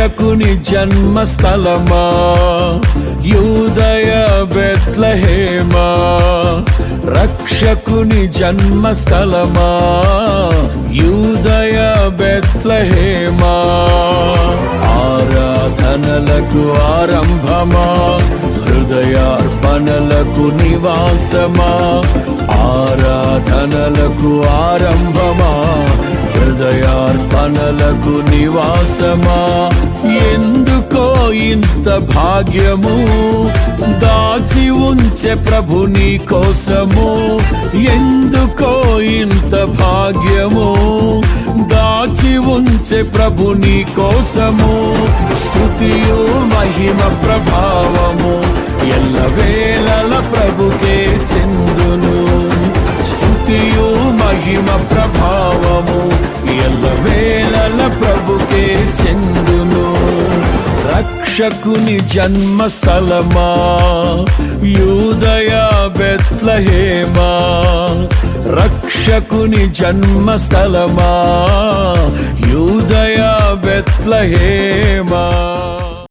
రక్షకుని జన్మస్థలమా యూదయ బెత్లెహేమా, రక్షకుని జన్మస్థలమా యూదయ బెత్లెహేమా. ఆరాధనలకు ఆరంభమా, హృదయార్పణలకు నివాసమా, ఆరాధనలకు ఆరంభమా, హృదయార్పణలకు నివాసమా. ఎందుకో ఇంత భాగ్యము దాచి ఉంచే ప్రభు నీ కోసము, ఎందుకో ఇంత భాగ్యము దాచి ఉంచే ప్రభు నీ కోసము. స్తుతియు మహిమ ప్రభావము ఎల్లవేళల ప్రభుకే చెందును, స్తుతియు మహిమ ప్రభావము ఎల్లవేళల ప్రభుకే చెందును. రక్షకుని జన్మస్థలమా యూదయ బెత్లెహేమా, రక్షకుని జన్మస్థలమా యూదయ బెత్లెహేమా.